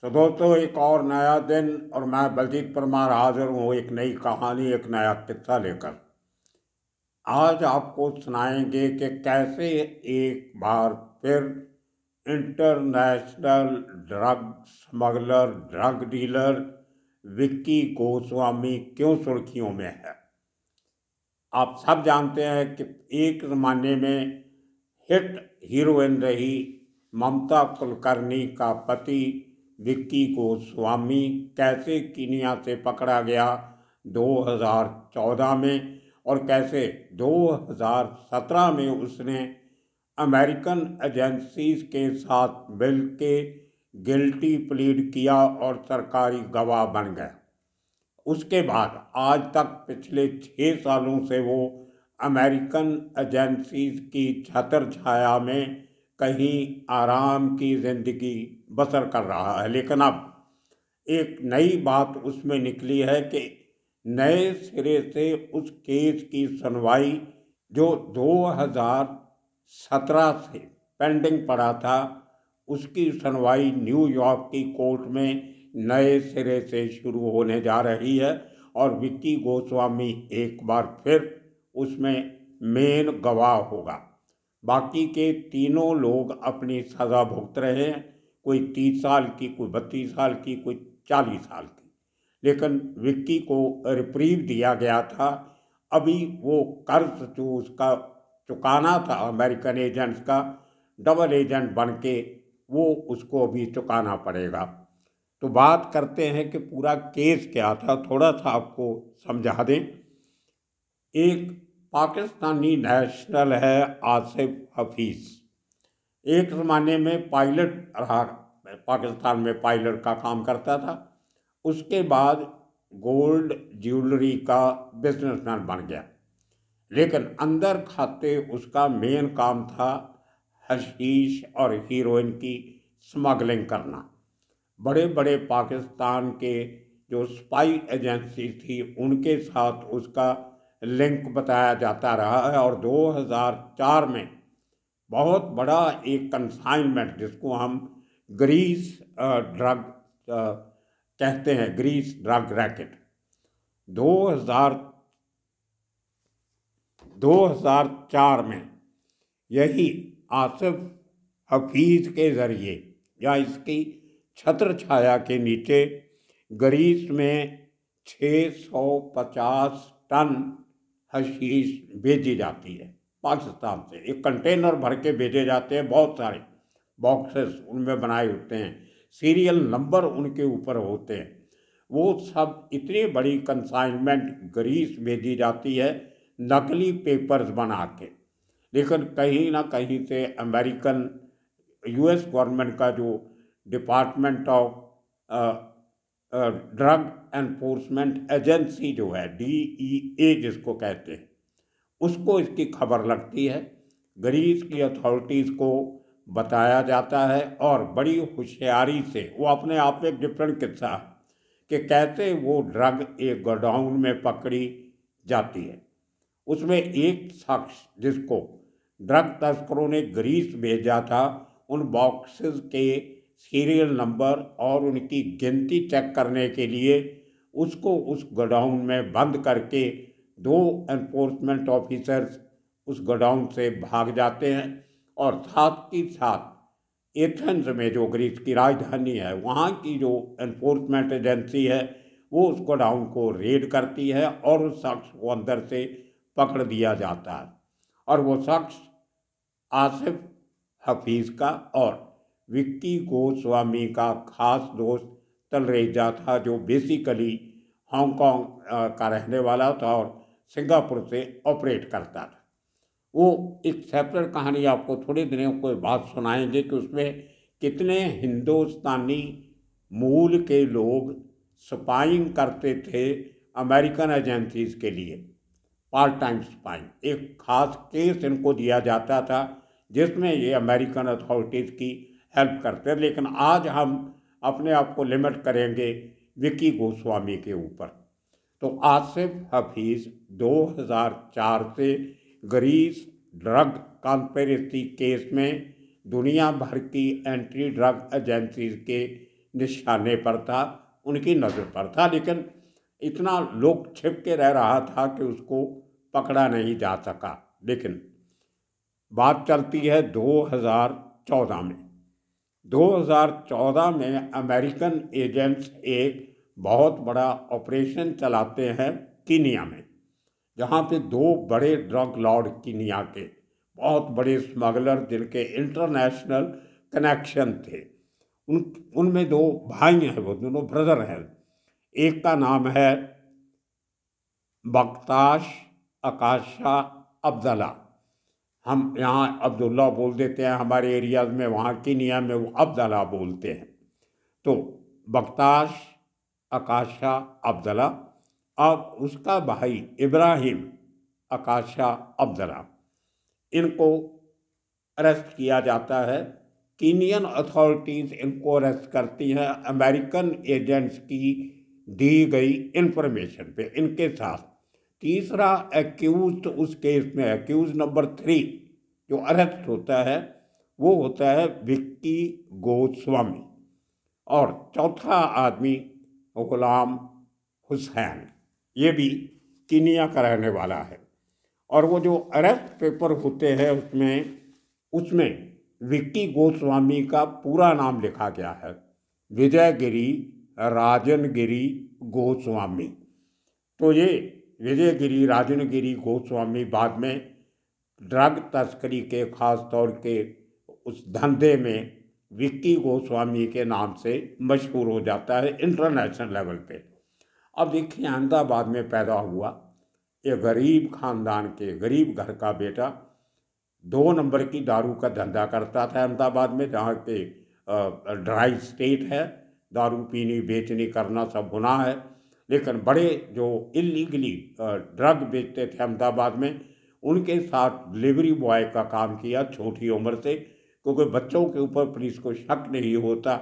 तो दोस्तों, एक और नया दिन और मैं बलजीत परमार हाजिर हूँ एक नई कहानी, एक नया किस्सा लेकर। आज आपको सुनाएंगे कि कैसे एक बार फिर international drug smuggler, drug dealer Vicky Goswami क्यों सुर्खियों में है। आप सब जानते हैं कि एक ज़माने में हिट हीरोइन रही ममता कुलकर्णी का पति विक्की गोस्वामी कैसे कीनिया से पकड़ा गया 2014 में, और कैसे 2017 में उसने अमेरिकन एजेंसीज के साथ मिलके गिल्टी प्लीड किया और सरकारी गवाह बन गया। उसके बाद आज तक पिछले 6 सालों से वो अमेरिकन एजेंसीज की छत्र छाया में कहीं आराम की जिंदगी बसर कर रहा है। लेकिन अब एक नई बात उसमें निकली है कि नए सिरे से उस केस की सुनवाई जो 2017 से पेंडिंग पड़ा था, उसकी सुनवाई न्यूयॉर्क की कोर्ट में नए सिरे से शुरू होने जा रही है और विक्की गोस्वामी एक बार फिर उसमें मेन गवाह होगा। बाकी के तीनों लोग अपनी सज़ा भुगत रहे हैं, कोई 30 साल की, कोई 32 साल की, कोई 40 साल की। लेकिन विक्की को रिप्रीव दिया गया था। अभी वो कर्ज जो उसका चुकाना था अमेरिकन एजेंट्स का, डबल एजेंट बन के वो उसको अभी चुकाना पड़ेगा। तो बात करते हैं कि पूरा केस क्या था, थोड़ा सा आपको समझा दें। एक पाकिस्तानी नेशनल है आसिफ हफीज़, एक ज़माने में पायलट रहा, पाकिस्तान में पायलट का काम करता था। उसके बाद गोल्ड ज्वेलरी का बिजनेसमैन बन गया। लेकिन अंदर खाते उसका मेन काम था हशीश और हीरोइन की स्मगलिंग करना। बड़े बड़े पाकिस्तान के जो स्पाई एजेंसी थी उनके साथ उसका लिंक बताया जाता रहा है। और 2004 में बहुत बड़ा एक कंसाइनमेंट, जिसको हम ग्रीस ड्रग कहते हैं, ग्रीस ड्रग रैकेट, 2004 में यही आसिफ हफीज़ के ज़रिए या इसकी छत्र छाया के नीचे ग्रीस में 650 टन हशीश भेजी जाती है पाकिस्तान से। एक कंटेनर भर के भेजे जाते हैं, बहुत सारे बॉक्सेस उनमें बनाए होते हैं, सीरियल नंबर उनके ऊपर होते हैं। वो सब इतनी बड़ी कंसाइनमेंट ग्रीस भेजी जाती है नकली पेपर्स बना के। लेकिन कहीं ना कहीं से अमेरिकन यूएस गवर्नमेंट का जो department of drug enforcement agency जो है, DEA जिसको कहते हैं, उसको इसकी खबर लगती है। ग्रीस की अथॉरिटीज़ को बताया जाता है और बड़ी होशियारी से, वो अपने आप में एक डिफरेंट किस्सा है कि कैसे वो ड्रग एक गोडाउन में पकड़ी जाती है। उसमें एक शख्स जिसको ड्रग तस्करों ने ग्रीस भेजा था, उन बॉक्सेस के सीरियल नंबर और उनकी गिनती चेक करने के लिए उसको उस गोडाउन में बंद करके 2 एनफोर्समेंट ऑफिसर्स उस गोडाउन से भाग जाते हैं। और साथ ही साथ एथेंस में, जो ग्रीस की राजधानी है, वहाँ की जो एनफोर्समेंट एजेंसी है वो उस गोडाउन को रेड करती है और उस शख्स को अंदर से पकड़ दिया जाता है। और वो शख्स आसिफ हफीज़ का और विक्की गोस्वामी का खास दोस्त तलरेजा था, जो बेसिकली हांगकांग का रहने वाला था और सिंगापुर से ऑपरेट करता था। वो एक सेपरेट कहानी आपको थोड़े दिनों के बाद सुनाएंगे कि उसमें कितने हिंदुस्तानी मूल के लोग स्पाइंग करते थे अमेरिकन एजेंसीज के लिए, पार्ट टाइम स्पाइंग। एक खास केस इनको दिया जाता था जिसमें ये अमेरिकन अथॉरिटीज़ की हेल्प करते हैं। लेकिन आज हम अपने आप को लिमिट करेंगे विक्की गोस्वामी के ऊपर। तो आसिफ हफीज़ 2004 से ग्रीस ड्रग कॉन्स्पिरेसी केस में दुनिया भर की एंटी ड्रग एजेंसीज के निशाने पर था, उनकी नज़र पर था, लेकिन इतना लोग छिप के रह रहा था कि उसको पकड़ा नहीं जा सका। लेकिन बात चलती है 2014 में। 2014 में अमेरिकन एजेंट्स एक बहुत बड़ा ऑपरेशन चलाते हैं कीनिया में, जहाँ पे दो बड़े ड्रग लॉर्ड कीनिया के, बहुत बड़े स्मगलर जिनके इंटरनेशनल कनेक्शन थे, उनमें दो भाई हैं, वो दोनों ब्रदर हैं। एक का नाम है बख्ताश अकाशा अब्दुल्ला, हम यहाँ अब्दुल्ला बोल देते हैं हमारे एरियाज में, वहाँ कीनिया में वो अब्दुल्ला बोलते हैं। तो बख्ताश अकाशा अब्दुल्ला और उसका भाई इब्राहिम अकाशा अब्दुल्ला, इनको अरेस्ट किया जाता है। कीनियन अथॉरिटीज़ इनको अरेस्ट करती हैं अमेरिकन एजेंट्स की दी गई इंफॉर्मेशन पे। इनके साथ तीसरा एक्यूज उस केस में, एक्यूज नंबर 3 जो अरेस्ट होता है, वो होता है विक्की गोस्वामी, और चौथा आदमी गुलाम हुसैन, ये भी कीनिया का रहने वाला है। और वो जो अरेस्ट पेपर होते हैं उसमें विक्की गोस्वामी का पूरा नाम लिखा गया है, विजयगिरी राजनगिरी गोस्वामी। तो ये विजयगिरी राजनगिरी गोस्वामी बाद में ड्रग तस्करी के खास तौर के उस धंधे में विक्की गोस्वामी के नाम से मशहूर हो जाता है इंटरनेशनल लेवल पे। अब देखिए, अहमदाबाद में पैदा हुआ ये गरीब खानदान के गरीब घर का बेटा 2 नंबर की दारू का धंधा करता था अहमदाबाद में, जहाँ के ड्राई स्टेट है, दारू पीनी बेचनी करना सब गुनाह है। लेकिन बड़े जो इलीगली ड्रग बेचते थे अहमदाबाद में, उनके साथ डिलीवरी बॉय का काम किया छोटी उम्र से, क्योंकि बच्चों के ऊपर पुलिस को शक नहीं होता।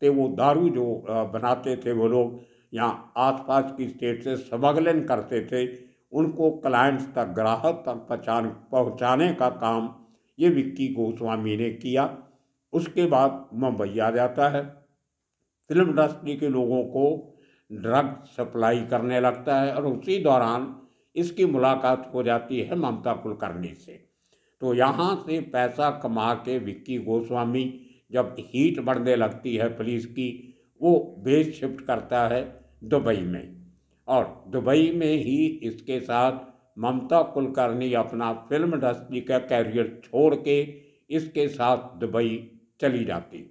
तो वो दारू जो बनाते थे वो लोग यहाँ आसपास की स्टेट से स्मगलिंग करते थे, उनको क्लाइंट्स तक, ग्राहक तक पहुँचाने का काम ये विक्की गोस्वामी ने किया। उसके बाद मुंबई आ जाता है, फिल्म इंडस्ट्री के लोगों को ड्रग सप्लाई करने लगता है, और उसी दौरान इसकी मुलाकात हो जाती है ममता कुलकर्णी से। तो यहाँ से पैसा कमा के विक्की गोस्वामी जब हीट बढ़ने लगती है पुलिस की, वो बेस शिफ्ट करता है दुबई में, और दुबई में ही इसके साथ ममता कुलकर्णी अपना फिल्म इंडस्ट्री का कैरियर छोड़ के इसके साथ दुबई चली जाती।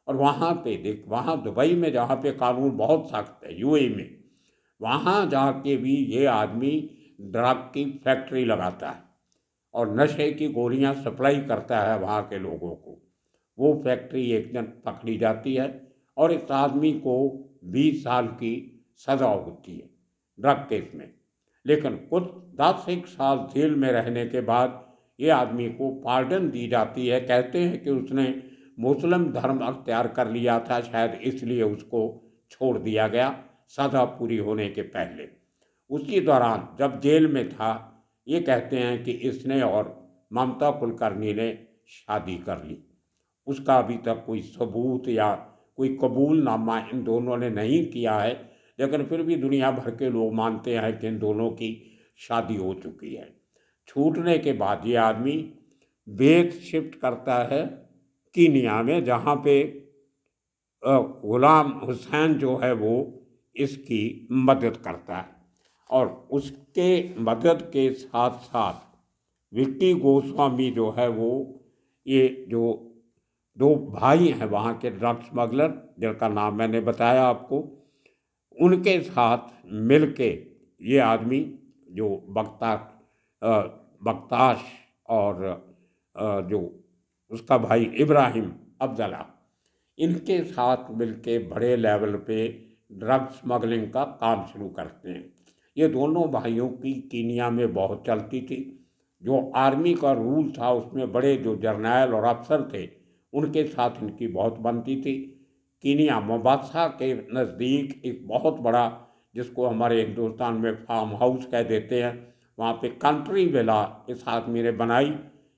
और वहाँ पे वहाँ दुबई में जहाँ पे कानून बहुत सख्त है, यूएई में, वहाँ जाके भी ये आदमी ड्रग की फैक्ट्री लगाता है और नशे की गोलियाँ सप्लाई करता है वहाँ के लोगों को। वो फैक्ट्री एक दिन पकड़ी जाती है और इस आदमी को 20 साल की सज़ा होती है ड्रग केस में। लेकिन कुछ 10 साल जेल में रहने के बाद ये आदमी को पार्डन दी जाती है। कहते हैं कि उसने मुस्लिम धर्म अख्तियार कर लिया था, शायद इसलिए उसको छोड़ दिया गया सज़ा पूरी होने के पहले। उसी दौरान जब जेल में था, ये कहते हैं कि इसने और ममता कुलकर्णी ने शादी कर ली। उसका अभी तक कोई सबूत या कोई कबूलनामा इन दोनों ने नहीं किया है, लेकिन फिर भी दुनिया भर के लोग मानते हैं कि इन दोनों की शादी हो चुकी है। छूटने के बाद ये आदमी बेस शिफ्ट करता है कीनिया में, जहाँ पे गुलाम हुसैन जो है वो इसकी मदद करता है, और उसके मदद के साथ साथ विक्की गोस्वामी जो है वो, ये जो 2 भाई हैं वहाँ के ड्रग स्मगलर जिनका नाम मैंने बताया आपको, उनके साथ मिलके ये आदमी जो बख्ताश और जो उसका भाई इब्राहिम अब्दुल्ला, इनके साथ मिलके बड़े लेवल पे ड्रग स्मगलिंग का काम शुरू करते हैं। ये दोनों भाइयों की कीनिया में बहुत चलती थी। जो आर्मी का रूल था उसमें बड़े जो जर्नैल और अफसर थे उनके साथ इनकी बहुत बनती थी। कीनिया मोम्बासा के नज़दीक एक बहुत बड़ा, जिसको हमारे हिंदुस्तान में फार्म हाउस कह देते हैं, वहाँ पे कंट्री विला इस आदमी ने बनाई,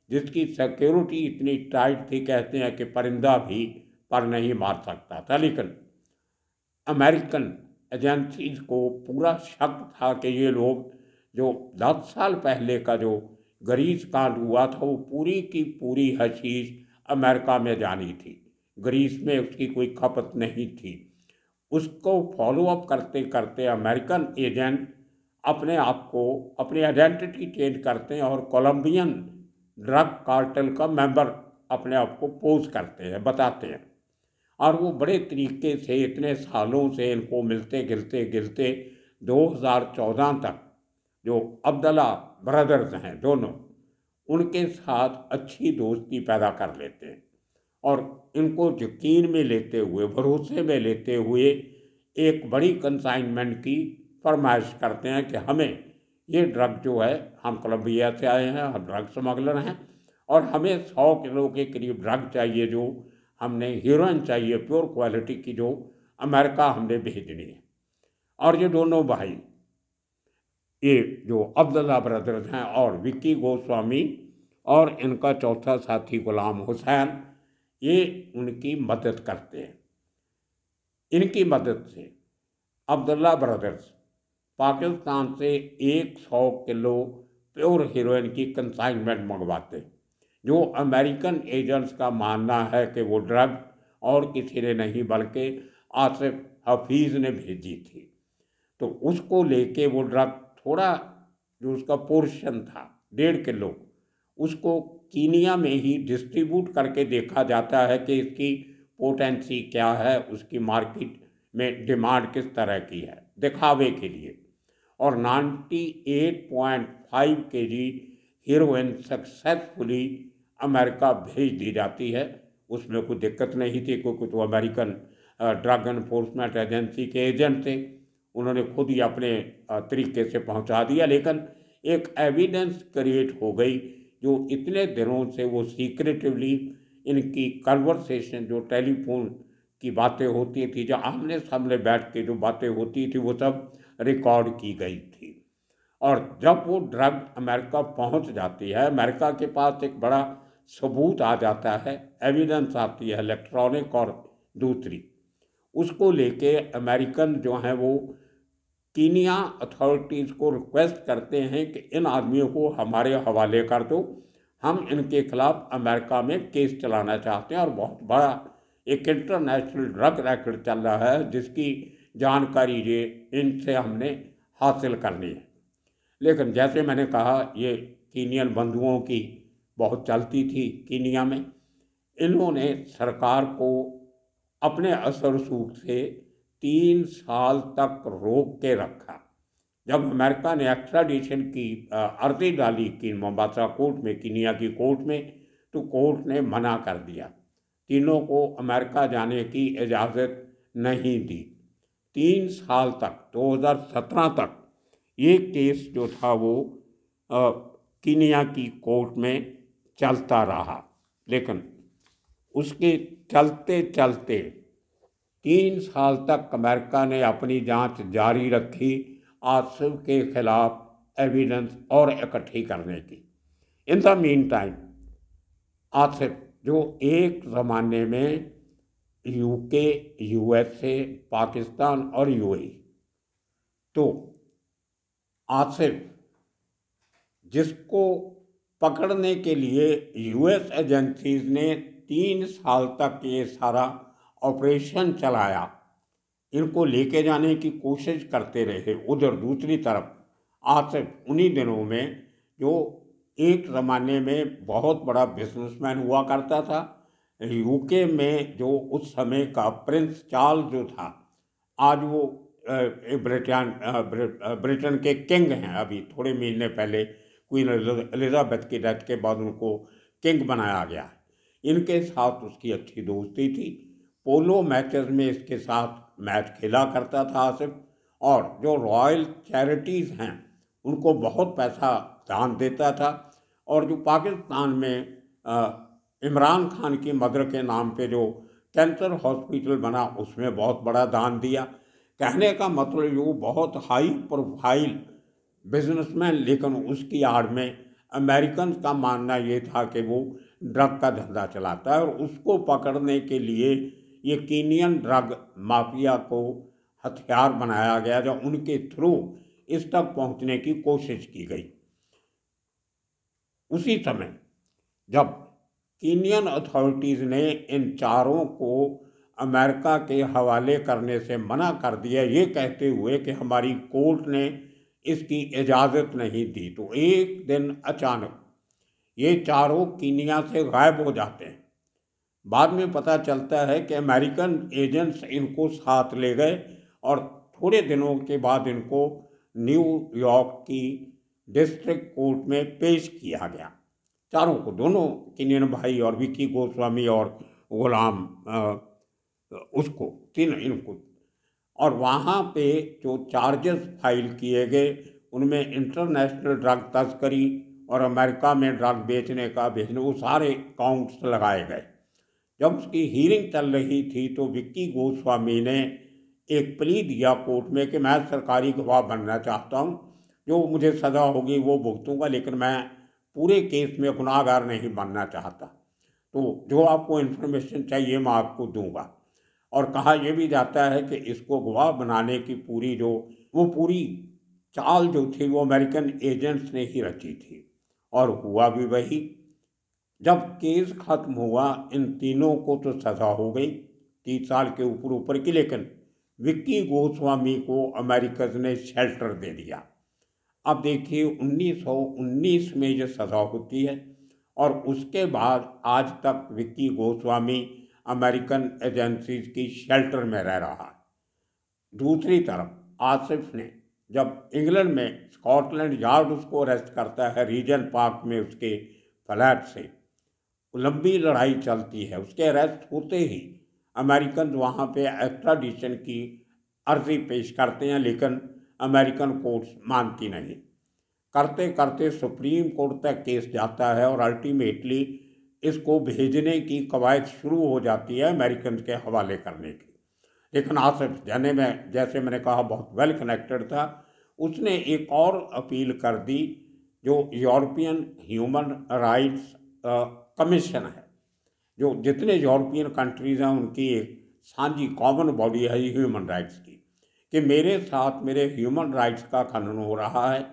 जिसकी सिक्योरिटी इतनी टाइट थी, कहते हैं कि परिंदा भी पर नहीं मार सकता था। लेकिन अमेरिकन एजेंसीज को पूरा शक था कि ये लोग जो 10 साल पहले का जो ग्रीस कांड हुआ था वो पूरी की पूरी हशीश अमेरिका में जानी थी, ग्रीस में उसकी कोई खपत नहीं थी। उसको फॉलो अप करते करते अमेरिकन एजेंट अपने आप को, अपनी आइडेंटिटी चेंज करते हैं और कोलंबियन ड्रग कार्टेल का मेंबर अपने आप को पोज करते हैं, बताते हैं। और वो बड़े तरीके से इतने सालों से इनको मिलते गिलते गिलते 2014 तक जो अब्दुल्ला ब्रदर्स हैं दोनों, उनके साथ अच्छी दोस्ती पैदा कर लेते हैं और इनको यकीन में लेते हुए, भरोसे में लेते हुए एक बड़ी कंसाइनमेंट की फरमाइश करते हैं कि हमें ये ड्रग जो है, हम कोलंबिया से आए हैं, हम ड्रग स्मगलर हैं और हमें 100 किलो के करीब ड्रग चाहिए, जो हमने हीरोइन चाहिए प्योर क्वालिटी की, जो अमेरिका हमने भेजनी है। और ये दोनों भाई, ये जो अब्दुल्ला ब्रदर्स हैं और विक्की गोस्वामी और इनका चौथा साथी गुलाम हुसैन, ये उनकी मदद करते हैं। इनकी मदद से अब्दुल्ला ब्रदर्स पाकिस्तान से 100 किलो प्योर हीरोइन की कंसाइनमेंट मंगवाते, जो अमेरिकन एजेंट्स का मानना है कि वो ड्रग और किसी ने नहीं बल्कि आसिफ हफीज़ ने भेजी थी। तो उसको लेके वो ड्रग थोड़ा, जो उसका पोर्शन था 1.5 किलो, उसको कीनिया में ही डिस्ट्रीब्यूट करके देखा जाता है कि इसकी पोटेंसी क्या है, उसकी मार्केट में डिमांड किस तरह की है, दिखावे के लिए। और 98.5 केजी हीरोइन सक्सेसफुली अमेरिका भेज दी जाती है। उसमें कोई दिक्कत नहीं थी, क्योंकि तो अमेरिकन ड्रग एनफोर्समेंट एजेंसी के एजेंट थे, उन्होंने खुद ही अपने तरीके से पहुंचा दिया। लेकिन एक एविडेंस क्रिएट हो गई, जो इतने दिनों से वो सीक्रेटिवली इनकी कन्वर्सेशन, जो टेलीफोन की बातें होती थी, जो आमने सामने बैठ के जो बातें होती थी, वो सब रिकॉर्ड की गई थी। और जब वो ड्रग अमेरिका पहुंच जाती है, अमेरिका के पास एक बड़ा सबूत आ जाता है, एविडेंस आती है इलेक्ट्रॉनिक और दूसरी, उसको लेके अमेरिकन जो हैं वो कीनिया अथॉरिटीज़ को रिक्वेस्ट करते हैं कि इन आदमियों को हमारे हवाले कर दो, हम इनके खिलाफ अमेरिका में केस चलाना चाहते हैं और बहुत बड़ा एक इंटरनेशनल ड्रग रैकेट चल रहा है, जिसकी जानकारी ये इनसे हमने हासिल करनी है। लेकिन जैसे मैंने कहा, ये कीनियन बंधुओं की बहुत चलती थी कीनिया में। इन्होंने सरकार को अपने असर सूख से 3 साल तक रोक के रखा। जब अमेरिका ने एक्स्ट्राडिशन की अर्जी डाली कि मोम्बासा कोर्ट में, कीनिया की कोर्ट में, तो कोर्ट ने मना कर दिया, तीनों को अमेरिका जाने की इजाज़त नहीं दी। 3 साल तक, 2017 तक ये केस जो था वो कीनिया की कोर्ट में चलता रहा। लेकिन उसके चलते चलते 3 साल तक अमेरिका ने अपनी जांच जारी रखी, आसिफ के खिलाफ एविडेंस और इकट्ठी करने की। In the mean time Asif, जो एक ज़माने में यूके, यूएसए, पाकिस्तान और यूएई, तो आसिफ जिसको पकड़ने के लिए यूएस एजेंसीज ने 3 साल तक ये सारा ऑपरेशन चलाया, इनको लेके जाने की कोशिश करते रहे। उधर दूसरी तरफ आसिफ उन्हीं दिनों में, जो एक ज़माने में बहुत बड़ा बिजनेसमैन हुआ करता था, यूके में जो उस समय का प्रिंस चार्ल्स जो था, आज वो ब्रिटेन के किंग हैं। अभी थोड़े महीने पहले क्वीन एलिजाबेथ की डेथ के बाद उनको किंग बनाया गया। इनके साथ उसकी अच्छी दोस्ती थी, पोलो मैचेस में इसके साथ मैच खेला करता था आसिफ, और जो रॉयल चैरिटीज़ हैं उनको बहुत पैसा दान देता था। और जो पाकिस्तान में इमरान खान की मदर के नाम पे जो कैंसर हॉस्पिटल बना, उसमें बहुत बड़ा दान दिया। कहने का मतलब वो बहुत हाई प्रोफाइल बिजनेसमैन, लेकिन उसकी आड़ में अमेरिकन का मानना ये था कि वो ड्रग का धंधा चलाता है, और उसको पकड़ने के लिए ये कीनियन ड्रग माफिया को हथियार बनाया गया जो उनके थ्रू इस तक पहुंचने की कोशिश की गई। उसी समय जब कीनियन अथॉरिटीज़ ने इन चारों को अमेरिका के हवाले करने से मना कर दिया, ये कहते हुए कि हमारी कोर्ट ने इसकी इजाज़त नहीं दी, तो एक दिन अचानक ये चारों कीनिया से गायब हो जाते हैं। बाद में पता चलता है कि अमेरिकन एजेंट्स इनको साथ ले गए और थोड़े दिनों के बाद इनको न्यूयॉर्क की डिस्ट्रिक्ट कोर्ट में पेश किया गया। चारों को, दोनों कीनियन भाई और विक्की गोस्वामी और गुलाम उसको, तीन इनको, और वहाँ पे जो चार्जेस फाइल किए गए उनमें इंटरनेशनल ड्रग तस्करी और अमेरिका में ड्रग बेचने का भेजने, वो सारे काउंट्स लगाए गए। जब उसकी हीरिंग चल रही थी तो विक्की गोस्वामी ने एक प्ली दिया कोर्ट में कि मैं सरकारी गवाह बनना चाहता हूँ, जो मुझे सज़ा होगी वो भुगतूंगा, लेकिन मैं पूरे केस में गुनाहगार नहीं बनना चाहता, तो जो आपको इन्फॉर्मेशन चाहिए मैं आपको दूंगा। और कहा यह भी जाता है कि इसको गवाह बनाने की पूरी चाल जो थी वो अमेरिकन एजेंट्स ने ही रची थी। और हुआ भी वही। जब केस खत्म हुआ इन तीनों को तो सज़ा हो गई 30 साल के ऊपर की, लेकिन विक्की गोस्वामी को अमेरिकन ने शेल्टर दे दिया। अब देखिए 1919 में ये सज़ा होती है और उसके बाद आज तक विक्की गोस्वामी अमेरिकन एजेंसीज की शेल्टर में रह रहा है। दूसरी तरफ आसिफ ने जब इंग्लैंड में स्कॉटलैंड यार्ड उसको अरेस्ट करता है रीजन पार्क में उसके फ्लैट से, लंबी लड़ाई चलती है, उसके अरेस्ट होते ही अमेरिकन वहाँ पे एक्स्ट्राडिशन की अर्जी पेश करते हैं, लेकिन अमेरिकन कोर्ट्स मानती नहीं। करते करते सुप्रीम कोर्ट तक केस जाता है और अल्टीमेटली इसको भेजने की कवायद शुरू हो जाती है अमेरिकन के हवाले करने की। लेकिन आसिफ जाने में, जैसे मैंने कहा, बहुत वेल कनेक्टेड था, उसने एक और अपील कर दी जो यूरोपियन ह्यूमन राइट्स कमीशन है, जो जितने यूरोपियन कंट्रीज़ हैं उनकी एक साझी कॉमन बॉडी है ह्यूमन राइट्स की, कि मेरे साथ मेरे ह्यूमन राइट्स का खनन हो रहा है,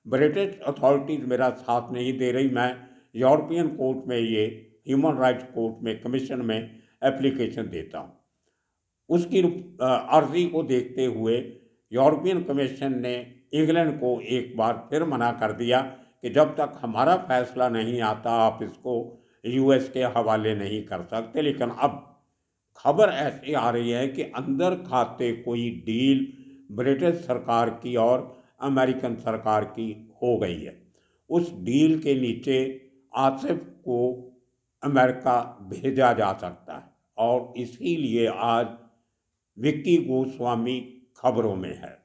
ब्रिटिश अथॉरिटीज़ मेरा साथ नहीं दे रही, मैं यूरोपियन कोर्ट में, ये ह्यूमन राइट्स कोर्ट में, कमीशन में एप्लीकेशन देता हूँ। उसकी अर्जी को देखते हुए यूरोपियन कमीशन ने इंग्लैंड को एक बार फिर मना कर दिया कि जब तक हमारा फैसला नहीं आता आप इसको यूएस के हवाले नहीं कर सकते। लेकिन अब खबर ऐसी आ रही है कि अंदर खाते कोई डील ब्रिटिश सरकार की और अमेरिकन सरकार की हो गई है। उस डील के नीचे आसिफ को अमेरिका भेजा जा सकता है और इसीलिए आज विक्की गोस्वामी खबरों में है।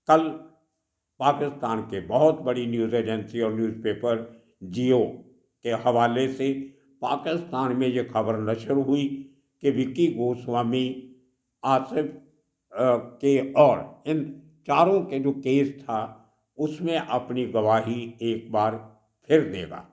कल पाकिस्तान के बहुत बड़ी न्यूज़ एजेंसी और न्यूज़पेपर जियो के हवाले से पाकिस्तान में ये खबर नशर हुई कि विक्की गोस्वामी, आसिफ के और इन चारों के जो केस था उसमें अपनी गवाही एक बार फिर देगा।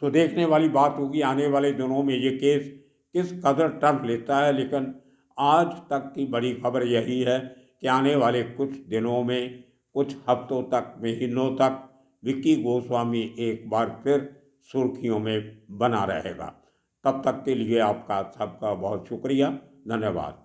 तो देखने वाली बात होगी आने वाले दिनों में ये केस किस कदर टर्न लेता है। लेकिन आज तक की बड़ी खबर यही है कि आने वाले कुछ दिनों में, कुछ हफ्तों तक, महीनों तक विक्की गोस्वामी एक बार फिर सुर्खियों में बना रहेगा। तब तक के लिए आपका सबका बहुत शुक्रिया, धन्यवाद।